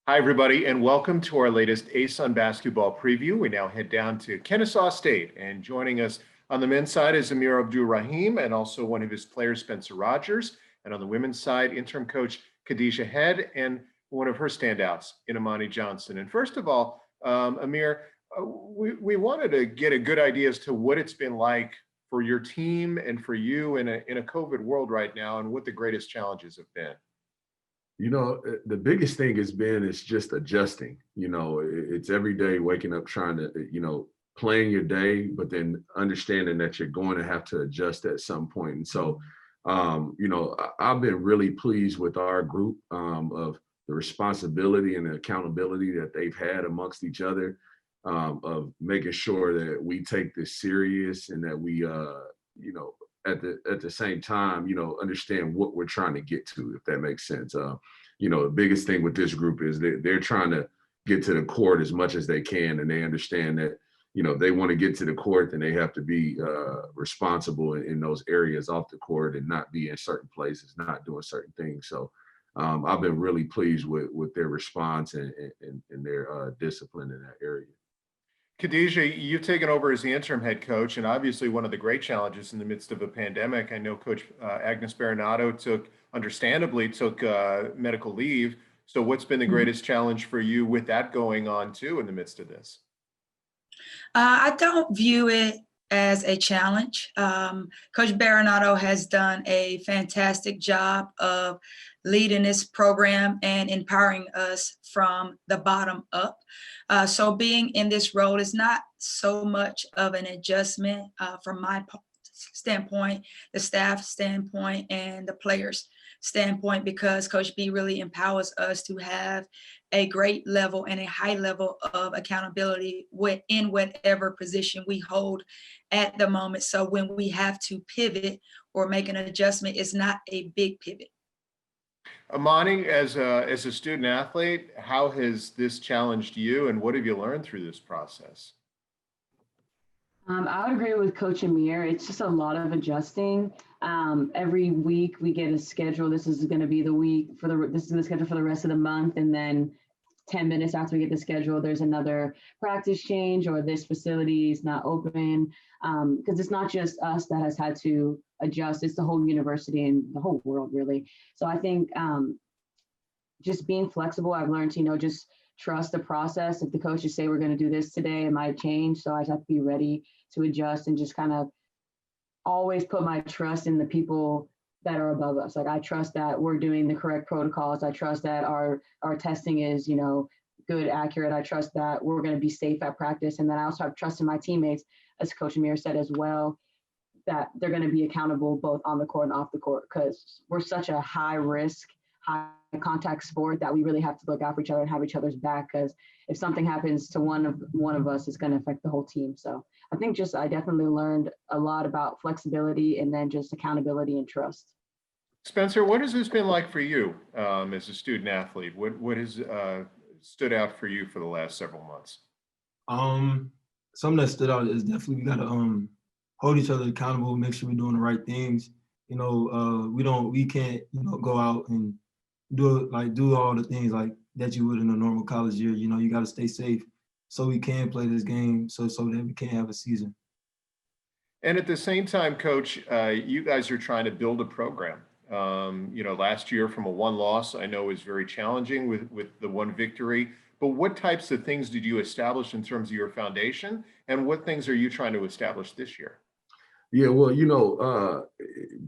Hi, everybody, and welcome to our latest ASUN basketball preview. We now head down to Kennesaw State, and joining us on the men's side is Amir Abdur-Rahim and also one of his players, Spencer Rogers. And on the women's side, interim coach Khadijah Head and one of her standouts in Amani Johnson. And first of all, Amir, we wanted to get a good idea as to what it's been like for your team and for you in a COVID world right now, and what the greatest challenges have been. The biggest thing is just adjusting. It's every day waking up trying to, playing your day, but then understanding that you're going to have to adjust at some point. And so, I've been really pleased with our group of the responsibility and the accountability that they've had amongst each other, of making sure that we take this serious and that we, at the same time, understand what we're trying to get to, if that makes sense. The biggest thing with this group is that they're trying to get to the court as much as they can, and they understand that, they want to get to the court, then they have to be responsible in those areas off the court and not be in certain places, not doing certain things. So I've been really pleased with their response and their discipline in that area. Khadijah, you've taken over as the interim head coach, and obviously one of the great challenges in the midst of a pandemic. I know Coach Agnes Baronato understandably took medical leave. So what's been the greatest challenge for you with that going on too in the midst of this? I don't view it as a challenge. Coach Baronato has done a fantastic job of leading this program and empowering us from the bottom up. So being in this role is not so much of an adjustment from my standpoint, the staff standpoint, and the players standpoint, because Coach B really empowers us to have a great level and a high level of accountability in whatever position we hold at the moment. So when we have to pivot or make an adjustment, it's not a big pivot. Amani, as a student athlete, how has this challenged you, and what have you learned through this process? I would agree with Coach Amir. It's just a lot of adjusting. Every week we get a schedule. This is going to be the week this is the schedule for the rest of the month, and then 10 minutes after we get the schedule, there's another practice change, or this facility is not open. Because it's not just us that has had to adjust, it's the whole university and the whole world, really. So I think just being flexible, I've learned to, just trust the process. If the coaches say we're going to do this today, it might change. So I just have to be ready to adjust and just kind of always put my trust in the people that are above us. Like, I trust that we're doing the correct protocols. I trust that our testing is, good, accurate. I trust that we're going to be safe at practice. And then I also have trust in my teammates, as Coach Amir said as well, that they're going to be accountable both on the court and off the court, because we're such a high risk, high contact sport that we really have to look out for each other and have each other's back, because if something happens to one of us, it's going to affect the whole team. So I think I definitely learned a lot about flexibility and then just accountability and trust. Spencer, what has this been like for you as a student athlete? What has stood out for you for the last several months? Something that stood out is definitely we gotta hold each other accountable, make sure we're doing the right things. We can't go out and do all the things like that you would in a normal college year. You got to stay safe so we can play this game, so that we can have a season. And at the same time, Coach, you guys are trying to build a program. Last year from a one loss, I know is very challenging with the one victory. But what types of things did you establish in terms of your foundation, and what things are you trying to establish this year? Yeah, well,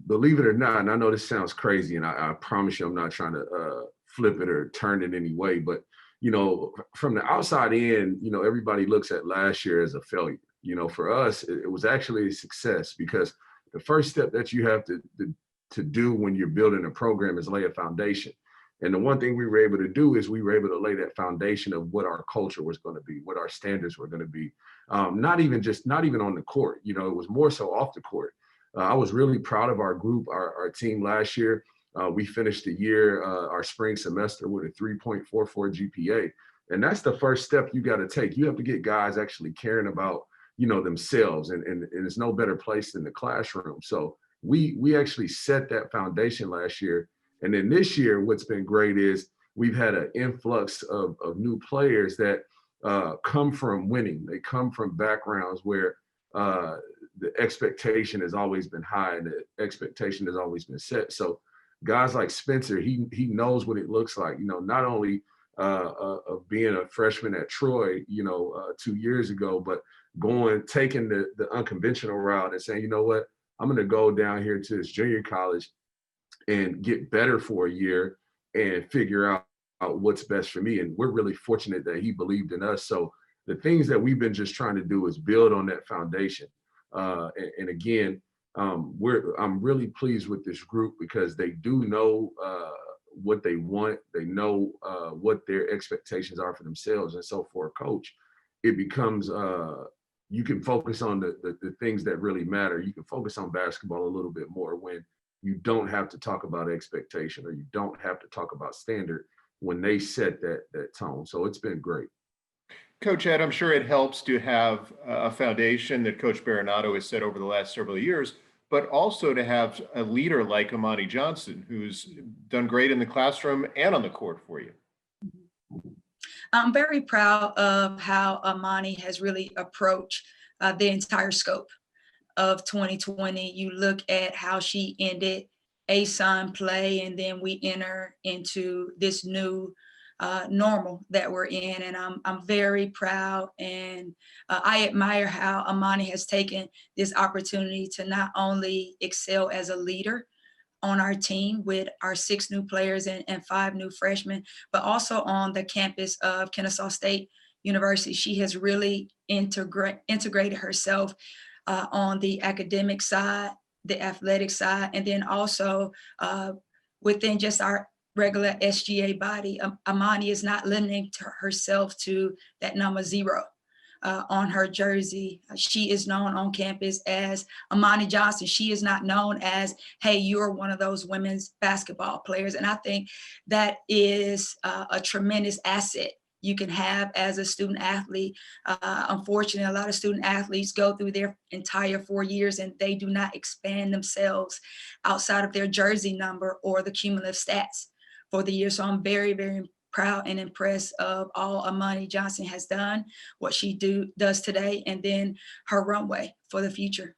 believe it or not, and I know this sounds crazy, and I promise you I'm not trying to flip it or turn it any way, but, from the outside in, everybody looks at last year as a failure. For us, it was actually a success, because the first step that you have to do when you're building a program is lay a foundation. And the one thing we were able to do is we were able to lay that foundation of what our culture was going to be, what our standards were going to be. Not even on the court, it was more so off the court. I was really proud of our group, our team last year. We finished the year, our spring semester, with a 3.44 GPA. And that's the first step you got to take. You have to get guys actually caring about, themselves, and it's no better place than the classroom. So we actually set that foundation last year. And then this year, what's been great is we've had an influx of new players that come from winning. They come from backgrounds where the expectation has always been high and the expectation has always been set. So guys like Spencer, he knows what it looks like, not only of being a freshman at Troy, 2 years ago, but taking the unconventional route and saying, you know what, I'm going to go down here to this junior college and get better for a year and figure out what's best for me. And we're really fortunate that he believed in us. So the things that we've been just trying to do is build on that foundation. And again, I'm really pleased with this group because they do know what they want. They know what their expectations are for themselves. And so for a coach, it becomes, you can focus on the things that really matter. You can focus on basketball a little bit more when you don't have to talk about expectation or you don't have to talk about standard when they set that tone. So it's been great. Coach Ed, I'm sure it helps to have a foundation that Coach Baranato has set over the last several years, but also to have a leader like Amani Johnson, who's done great in the classroom and on the court for you. I'm very proud of how Amani has really approached the entire scope of 2020. You look at how she ended ASUN play, and then we enter into this new normal that we're in. And I'm very proud, and I admire how Amani has taken this opportunity to not only excel as a leader on our team with our 6 new players and 5 new freshmen, but also on the campus of Kennesaw State University. She has really integrated herself on the academic side, the athletic side, and then also within just our regular SGA body. Amani is not limiting herself to that number 0 on her jersey. She is known on campus as Amani Johnson. She is not known as, hey, you're one of those women's basketball players. And I think that is a tremendous asset you can have as a student athlete. Unfortunately, a lot of student athletes go through their entire 4 years and they do not expand themselves outside of their jersey number or the cumulative stats for the year. So I'm very, very proud and impressed of all Amani Johnson has done, what she does today, and then her runway for the future.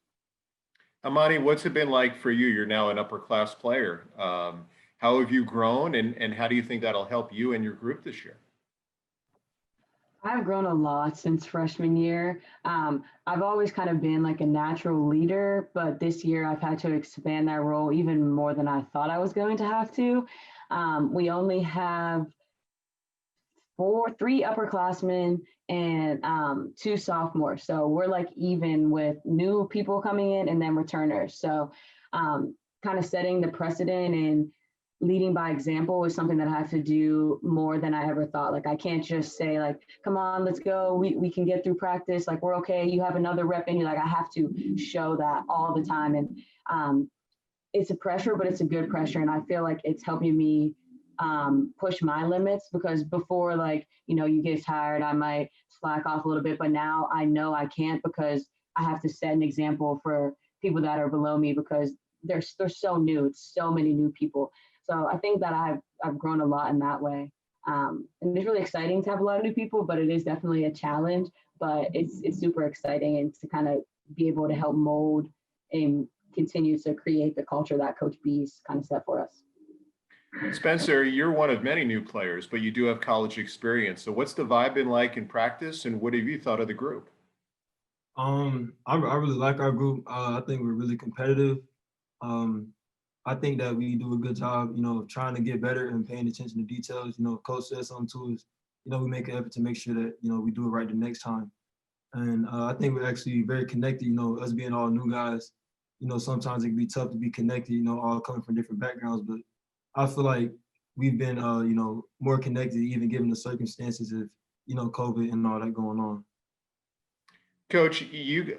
Amani, what's it been like for you? You're now an upper class player. How have you grown, and how do you think that'll help you and your group this year? I've grown a lot since freshman year. I've always kind of been like a natural leader, but this year I've had to expand that role even more than I thought I was going to have to. We only have 3 upperclassmen and 2 sophomores. So we're like even with new people coming in and then returners. So kind of setting the precedent and leading by example is something that I have to do more than I ever thought. Like I can't just say like, come on, let's go. We can get through practice. Like we're okay. You have another rep in you. Like I have to show that all the time. And it's a pressure, but it's a good pressure. And I feel like it's helping me push my limits, because before, like, you get tired, I might slack off a little bit, but now I know I can't, because I have to set an example for people that are below me, because they're so new. It's so many new people. So I think that I've grown a lot in that way. And it's really exciting to have a lot of new people, but it is definitely a challenge, but it's super exciting, and to kind of be able to help mold and continue to create the culture that Coach B's kind of set for us. Spencer, you're one of many new players, but you do have college experience. So what's the vibe been like in practice, and what have you thought of the group? I really like our group. I think we're really competitive. I think that we do a good job, trying to get better and paying attention to details. Coach says something to us, we make an effort to make sure that, we do it right the next time. And I think we're actually very connected, us being all new guys. Sometimes it can be tough to be connected, all coming from different backgrounds, but I feel like we've been, more connected, even given the circumstances of, COVID and all that going on. Coach, you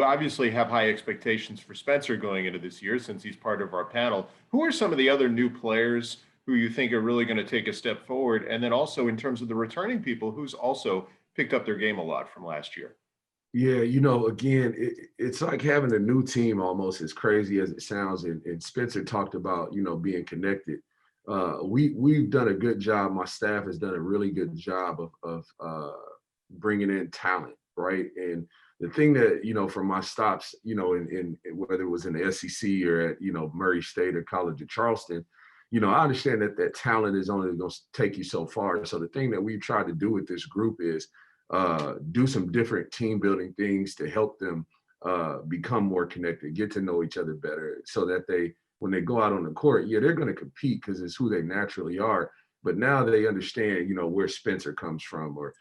obviously have high expectations for Spencer going into this year, since he's part of our panel. Who are some of the other new players who you think are really going to take a step forward? And then also in terms of the returning people, who's also picked up their game a lot from last year? Yeah, again, it's like having a new team almost, as crazy as it sounds. And Spencer talked about, being connected. we've done a good job. My staff has done a really good job of bringing in talent, right? And the thing that, you know, from my stops, you know, in whether it was in the SEC or at, you know, Murray State or College of Charleston, you know, I understand that that talent is only going to take you so far. So the thing that we've tried to do with this group is do some different team building things to help them become more connected, get to know each other better, so that when they go out on the court, yeah, they're going to compete because it's who they naturally are. But now they understand, you know, where Spencer comes from, or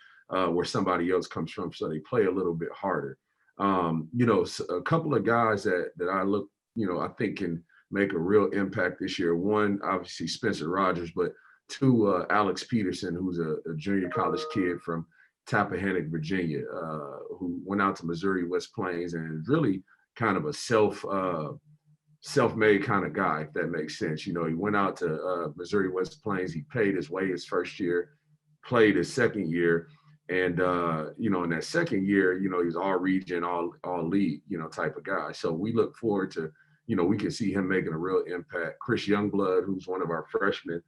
where somebody else comes from, so they play a little bit harder. You know, a couple of guys that I look, you know, I think can make a real impact this year. One, obviously Spencer Rogers, but two, Alex Peterson, who's a junior college kid from Tappahannock, Virginia, who went out to Missouri West Plains and is really kind of a self-made kind of guy, if that makes sense. You know, he went out to Missouri West Plains. He paid his way his first year, played his second year. And, you know, in that second year, you know, he's all region, all league, you know, type of guy. So we look forward to, you know, we can see him making a real impact. Chris Youngblood, who's one of our freshmen,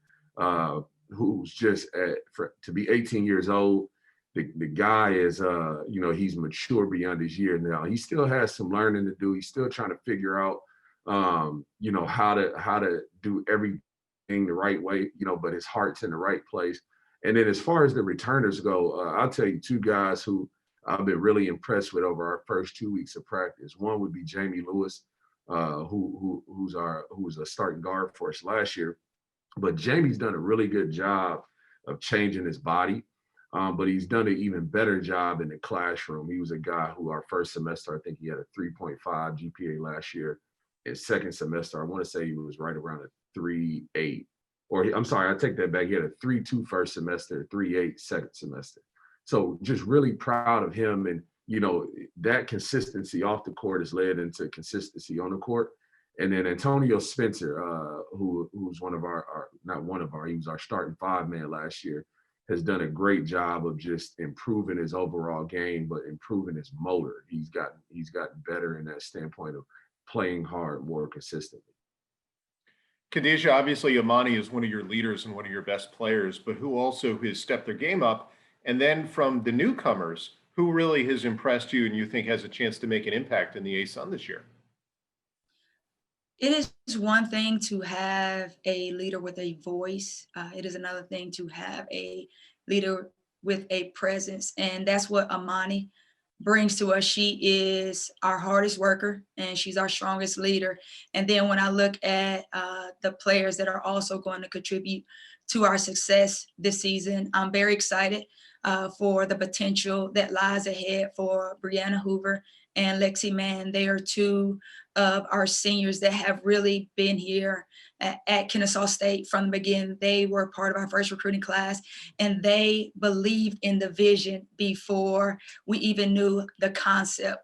who's just to be 18 years old. The guy is, you know, he's mature beyond his year now. He still has some learning to do. He's still trying to figure out, you know, how to do everything the right way, you know, but his heart's in the right place. And then as far as the returners go, I'll tell you two guys who I've been really impressed with over our first 2 weeks of practice. One would be Jamie Lewis, who's a starting guard for us last year. But Jamie's done a really good job of changing his body, but he's done an even better job in the classroom. He was a guy who our first semester, I think he had a 3.5 GPA last year. His second semester, I want to say he was right around a 3.8. I'm sorry, I take that back. He had a 3.2 first semester, 3.8 second semester. So just really proud of him. And, you know, that consistency off the court has led into consistency on the court. And then Antonio Spencer, who's he was our starting 5-man last year, has done a great job of just improving his overall game, but improving his motor. He's gotten better in that standpoint of playing hard more consistently. Khadijah, obviously Amani is one of your leaders and one of your best players, but who also has stepped their game up? And then from the newcomers, who really has impressed you and you think has a chance to make an impact in the ASUN this year? It is one thing to have a leader with a voice. It is another thing to have a leader with a presence. And that's what Amani brings to us. She is our hardest worker and she's our strongest leader. And then when I look at the players that are also going to contribute to our success this season, I'm very excited for the potential that lies ahead for Brianna Hoover and Lexi Mann. They are two of our seniors that have really been here at Kennesaw State from the beginning. They were part of our first recruiting class, and they believed in the vision before we even knew the concept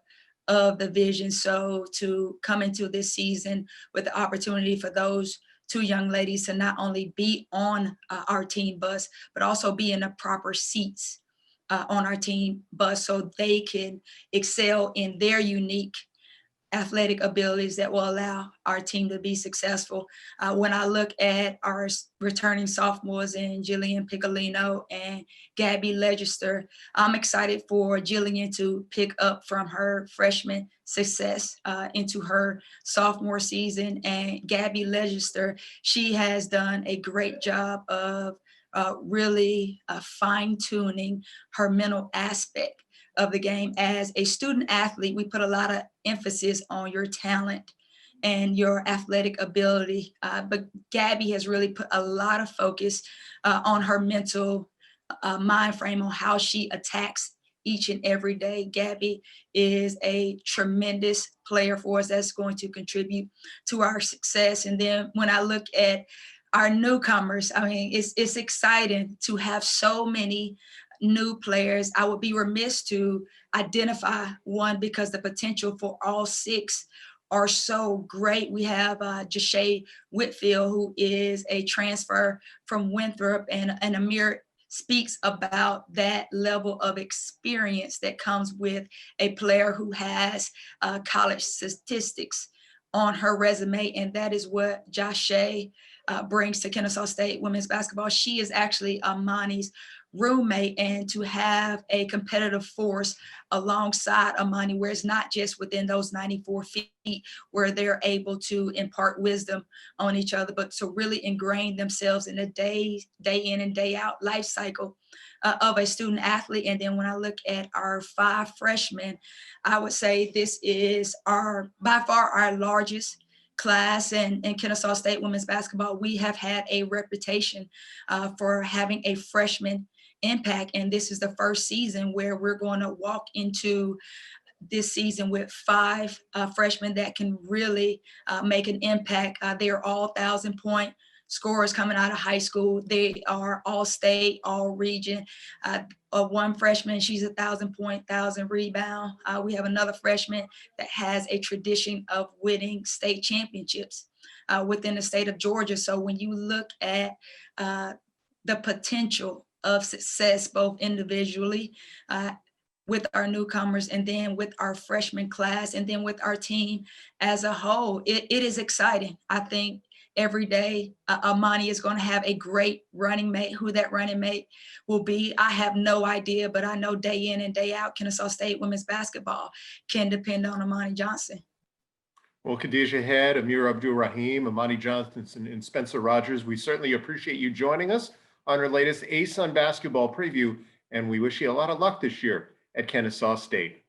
of the vision. So to come into this season with the opportunity for those two young ladies to not only be on our team bus, but also be in the proper seats on our team bus so they can excel in their unique athletic abilities that will allow our team to be successful. When I look at our returning sophomores in Jillian Piccolino and Gabby Legister, I'm excited for Jillian to pick up from her freshman success into her sophomore season. And Gabby Legister, she has done a great job of really fine-tuning her mental aspect of the game. As a student athlete, we put a lot of emphasis on your talent and your athletic ability, but Gabby has really put a lot of focus on her mental mind frame, on how she attacks each and every day. Gabby is a tremendous player for us that's going to contribute to our success. And then when I look at our newcomers, I mean, it's exciting to have so many new players. I would be remiss to identify one because the potential for all six are so great. We have Joshe Whitfield, who is a transfer from Winthrop, and Amir speaks about that level of experience that comes with a player who has college statistics on her resume, and that is what Joshe brings to Kennesaw State women's basketball. She is actually Amani's roommate, and to have a competitive force alongside Amani, where it's not just within those 94 feet where they're able to impart wisdom on each other, but to really ingrain themselves in the day in and day out life cycle of a student athlete. And then when I look at our 5 freshmen, I would say this is by far our largest class in Kennesaw State women's basketball. We have had a reputation for having a freshman impact, and this is the first season where we're going to walk into this season with 5 freshmen that can really make an impact. They are all 1,000-point scorers coming out of high school. They are all state, all region. One freshman, she's 1,000-point, 1,000 rebound. We have another freshman that has a tradition of winning state championships within the state of Georgia. So when you look at the potential of success, both individually with our newcomers, and then with our freshman class, and then with our team as a whole, it is exciting. I think every day Amani is going to have a great running mate. Who that running mate will be, I have no idea, but I know day in and day out, Kennesaw State women's basketball can depend on Amani Johnson. Well, Khadijah Head, Amir Abdul-Rahim, Amani Johnson, and Spencer Rogers, we certainly appreciate you joining us on our latest ASUN basketball preview, and we wish you a lot of luck this year at Kennesaw State.